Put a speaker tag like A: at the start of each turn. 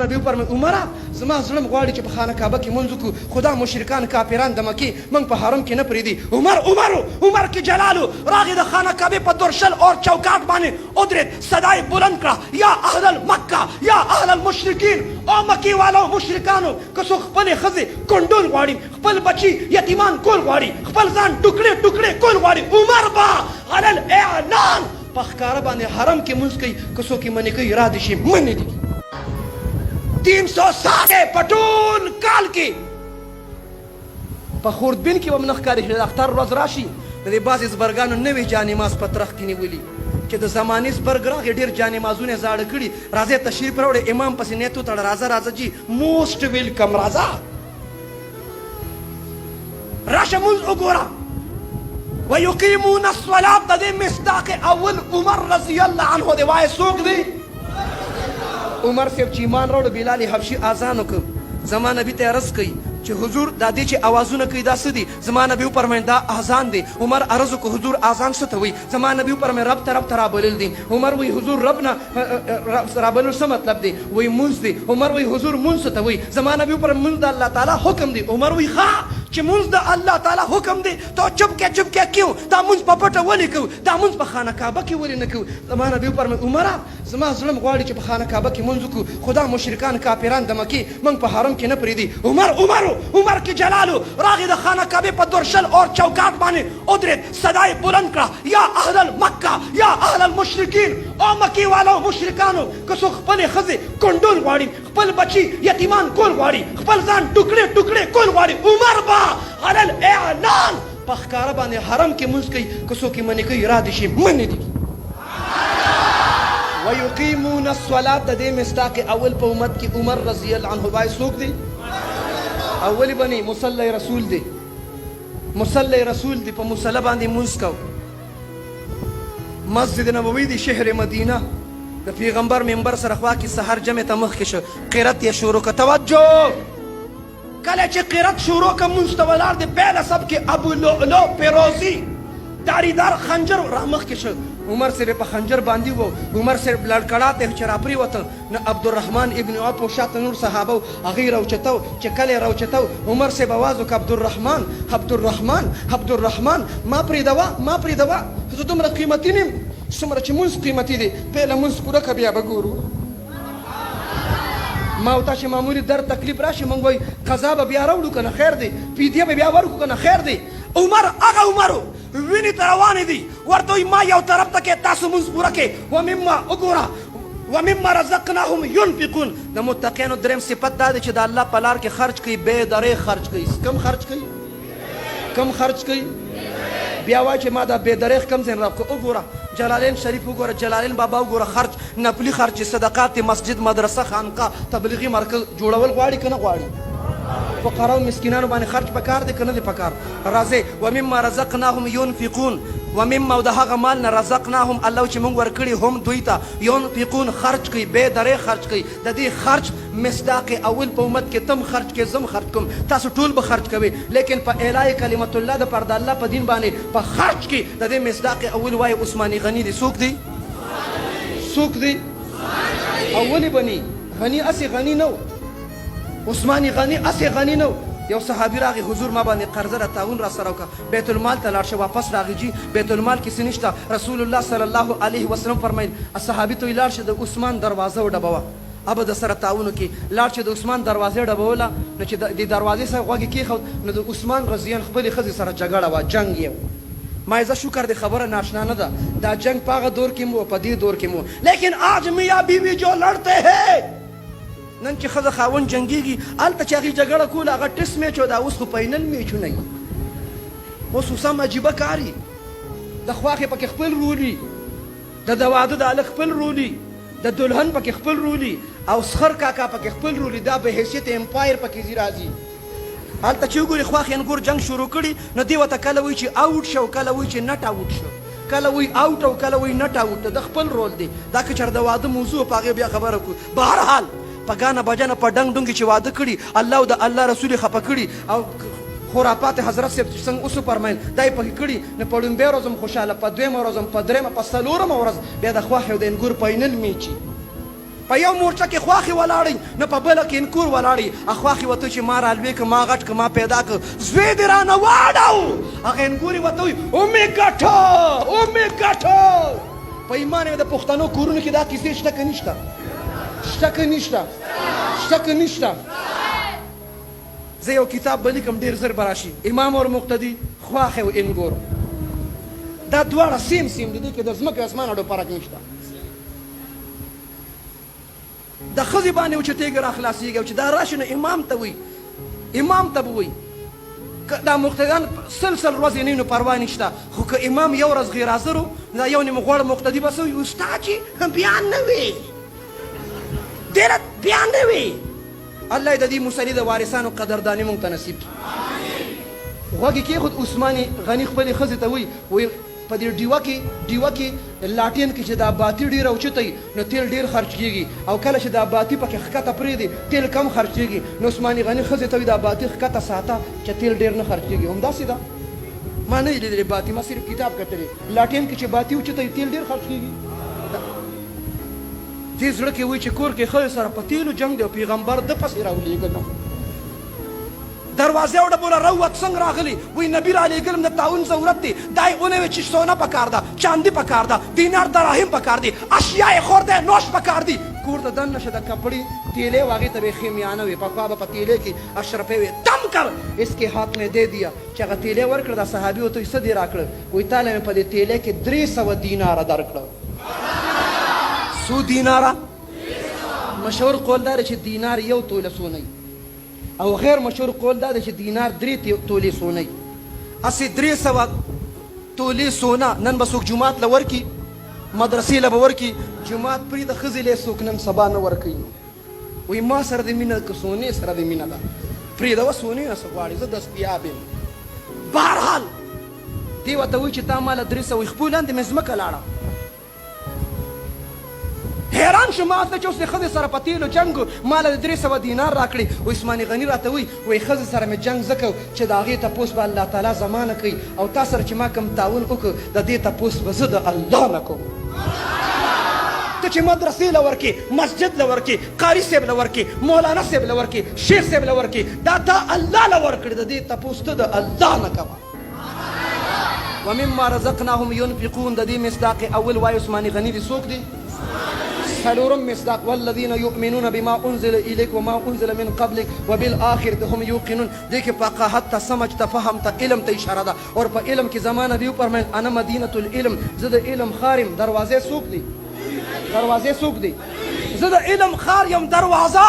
A: نبی فرمایي عمره زما زړه غواړي چې په خانه کعبه کې مونځ وکړو خدا مشرکان کافران د مکې موږ په حرم کې نه پرېږدي عمر کې جلالو راغی د خانه کعبې په درشل اور چوکاټ باندې ودرېد صدا یې بلند کړه یا اهل المکه یا اهل المشرکین او مکې والو مشرکانو که څوک خپلې ښځې کنډول غواړي خپل بچي یتیمان کول غواړي خپل ځان ټوکړې ټوکړې کول غواړي عمر به علی الاعلان په ښکاره باندې حرم کې مونځ کوي که څوک یې منې کوي را دې شي منې دي 360 په ټول کال کې په خوردبین کې به هم نه ښکاري چې د اختر ورځ راشي د دې بعضې زبرګانو نوې جانماز په ترخ کې نیولي چې د زمانې زبرګ راغی ډېر جانمازونه یې زاړه کړي راځئ تشریف راوړئ امام پسې نیت وتړه راځه راځه جي موسټ ویلکم راځه راشه مونځ وګوره ویقیمون الصلاة د دې مصداق اول عمر رضی الله عنه دی وایي څوک دی عمر صاحب چې ایمان راوړ بلال حبشي اذان وکړ زما نبي ته عرض کوي چې حضور دا دې چې اوازونه کوي دا څه دي زما نبي وفرمایل دا اذان دی عمر عرض وکړ حضور اذان څه ته وایي زما نبي وفرمایل رب ته رابلل دي عمر وایي حضور رب نه رابلل څه مطلب دی وایي مونځ دی عمر وایي حضور مونځ څه ته وایي زما نبي وفرمایل مونځ د الله تعالی حکم دی عمر وایي ښه چې مونځ د الله تعالی حکم دی ته چپکې کیوں دا مونځ په پټه ولې کوو دا مونځ په خانه کعبه کې ولې نه کوو زما نبي وفرمایل عمره زما زړه غواړي چې په خانه کعبه کې مونځ وکړو خدا مشرکان کافران د مکې موږ په حرم کې نه پرېږدي عمر کې جلالو راغی د خانه کعبې په درشل اور چوکاټ باندې ودرېد صدا یې بلند کړه یا اهل المکه یا اهل المشرکین او مکې والو مشرکانو که څوک خپلې ښځې کنډول غواړي خپل بچي یتیمان کول غواړي خپل ځان ټوکړې ټوکړې کول غواړي عمر به علی الاعلان په ښکاره باندې حرم کې مونځ کوي که څوک یې منې کوي را دې شي منې دي ویقیمون الصلاة د دې مصداق اول په امت کې عمر رضی الله عنه وایي څوک دی اولی بنی مصلی رسول دی مصلی رسول دی په مصلی باندې مونځ کو مسجد نبوي دی شهر مدینه د پیغمبر منبر سره خوا کې سحر جمع ته مخکې شو قرت یې شروع که توجه کله چې قرت شروع که مونځ ته ولاړ دی پهله سب کې ابو لؤلؤ فیروزي داریدار خنجر را مخکې شو عمر صاحب په خنجر باندې و عمر صاحب لړکړه ته چې راپرېوته نه عبدالرحمن ابن عوف او شاته نور صحابه هغې راوچته چې کله یې راوچته عمر صاحب اواز وکړه عبدالرحمن ما پرېږدوه زه دومره قیمتي نه یم څومره چې مونځ قیمتي دی پهله مونځ پوره که بیا به ګورو ما او تا چې معمولي درد تکلیف راشي موږ وایي قضا به بیا راوړو که نه خیر دی فدیه به بیا ورکړو که نه خیر دی عمر هغه عمرو وینې ته روانې دي ورته وایي ما یو طرف ته کې تاسو مونځ پوره کې ومما وګوره ومما رزقناهم ينفقون د متقینو دریم صفت دا دی چې د الله په لار کې خرج کوي بې درې خرج کوي کم خرج کوي بیا وایي چې ما دا بې درې کم ځای راکړو وګوره جلالین شریف وګوره جلالین بابا وګوره خرج نفلي خرج صدقات مسجد مدرسه خانقاه تبلیغي مرکز جوړول غواړي که نه غواړي فقراو مسکینانو باندې خرج پکار دی که نه دی پکار راځئ ومما رزقناهم ينفقون ومما د هغه مال نه رزقناهم الله چې موږ ورکړي هم دوی ته ينفقون خرج کوي بې درې خرج کوي د دې خرج مصداق اول په امت کې تم خرج کې زم خرج کوم تاسو ټول به خرج کوئ لیکن په اعلای کلمت الله د پر د الله په دین باندې په خرج کې د دې مصداق اول وایي عثماني غني دی څوک دی اولی بني غني اسې غني نه عثماني غني اسې غني نه یو صحابي راغی حضور ما باندې قرضه را تعاون را سره وکړه بیت المال ته لاړ شه واپس راغی جي بیت المال کې څه نشته رسول الله صلی الله علیه وسلم فرمایل صحابي ته لاړ شه د عثمان دروازه وډبوه ابه د سره تعاون کې لاړ چې د عثمان دروازې ډبوله نو چې د دروازې سره غوږ کېښود نو د عثمان رضی الله خپلې ښځې سره جګړه وه جنګ یې ما زه شکر دی خبره ناشنا نه ده دا جنگ په هغه دور کې مو په دې دور کې مو لیکن آج میاں بیوی جو لڑتے ہیں نن چې ښځه خاوند جنګېږي هلته چې هغې جګړه کوله هغه ټیسټ میچ و دا اوس خو فاینل میچونه وي اوس خو سم عجیبه کار وي د خواښې پکې خپل رول وي د واده د هلک خپل رول وي د دلهن پکې خپل رول وي او سخر کاکا پکې خپل رول وي دا به حیثیت امپایر پکې ځي راځي هلته چې وګورې خواښې انګور جنګ شروع کړي نو دې ورته کله وایي چې آوټ شه او کله وایي چې نټ آوټ شه کله وایي آوټ او کله وایي نټ آوټ د خپل رول دی دا که چېرې د واده موضوع په هغې بیا خبره کړو بهرحال په ګانه بجانه په ډنګ ډونګې چې واده کړي الله او د الله رسول یې خفه کړي او خرافات حضرت صاحب څنګه اوس وفرمایل دا یې پکې کړي نو په لومبۍ ورځ هم خوشحاله په دویمه ورځ هم په درېیمه په څلورمه ورځ بیا د خواښې او د انګور فاینل میچي په یو مورچه کې خواښې ولاړئ نه په بله کې انکور ولاړئ خواښې ورته چې ما رالوی که ما غټ که ما پیدا که زوی دې رانه واړو هغه انکور یې ورته وایي ومې ګټه ومې ګټه په ایمان یې د پښتنو کورونو کې دا کیسې شته که نشته شته که نشته شته که نشته زه یو کتاب به لیکم ډېر زر به راشي امام اور مقتدي خواښې او انګور دا دواړه سیم سیم دي دې کې د ځمکې اسمان اډو فرق نشته د ښځې باندې و چې تیږه را خلاصېږي او چې دا راشي نو امام ته وایي امام ته به وایي که دا مقتدیان سلسل ورځې نه وي نو پروا نشته خو که امام یو ورځ غیر حاضر و دا یو نیم غوړ مقتدي به څه وایي استاد چې بیان نه وي ډېره بیان نه وي الله د دې مصلي د وارثانو قدرداني موږ ته نصیب کړي غوږ یې کېښود عثمان غني خپلې ښځې ته وایي په دې ډیوه کې لاټین کې چې دا باطي ډېر اوچتی نو تیل ډېر خرچ کېږي او کله چې دا باطي پکې ښکته پرېږدي تیل کم خرچېږي نو عثمان غني ښځې ته وایي دا باطي ښکته ساته چې تیل ډېر نه خرچېږي همداسې ده ما نه دی لیدلی باطي ما صرف کتاب کتلی لاټین کې چې باطي اوچتی تیل ډېر خرچ کېږي دې زړه کې وایي چې کور کې ښځې سره په تیلو جنګ دی او پیغمبر ده پسې راولېږه دروازه وړه بوله روت څنګه راغلی وی نبی را لېږلم د تعاون ضرورت دی دا یې ونه وی چې سونه پکار ده چاندي پکار ده دینار دراهم پکار دی اشیاء خورده نوش پکار دی کور ته دن نشه د کپړې تیلې و هغې ته به یې خیمیانه وي پخوا به په تیلې کې اشرفې وې دم کر اس کې هات مې دے دیا چې هغه تیلې ورکړه دا صحابي ورته وایي څه دې راکړه وایي تاله مې په دې تیلې کې 300 دیناره درکړه څو دیناره مشهور قول دا دی چې دینار یو توله سونه او غیر مشهور قول دا دی چې دینار 3 تولې سونه اسې 300 تولې سونه نن به څوک جومات له ورکي مدرسې له به ورکي جومات پرېږده ښځې له څوک نن سبا نه ورکوي وایي ما سره د مینه که سونې سره د مینه ده پرېږده سونې نه څه غواړې زه دستیاب یم بهرحال دې ورته وایي چې تا ما له 300 وایي خپل لاندې مې ځمکه لاړه حیران شو ما ته چې اوس د ښځې سره په تیلو جنګ ما له 300 دینار راکړي و عثمان غني راته وایي وایي ښځې سره مې جنګ ځکه چې د هغې تپوس به الله تعالی زما نه کوي او تا سره چې ما کوم تعاون وکړ د دې تپوس به زه د الله نه کوم ته چې مدرسې له ورکې مسجد له ورکې قاري صاحب له ورکې مولانا صاحب له ورکې شیخ صاحب له ورکې دا تا الله له ورکړې د دې تپوس ته د الله نه کوه ومما رزقناهم ينفقون د دې مصداق اول وایي عثمان غني دي څوک دي څلورم مصداق والذین یؤمنون بما انزل الیک وما انزل من قبلک وبالآخرة هم یوقنون دې کې فقاهت ته سمجھ ته فهم ته علم ته اشاره ده اور په علم کې زمانه دی فرمایل انا مدینه العلم زه د علم خار یم دروازې څوک دي دروازې څوک دي زه د علم خار یم دروازه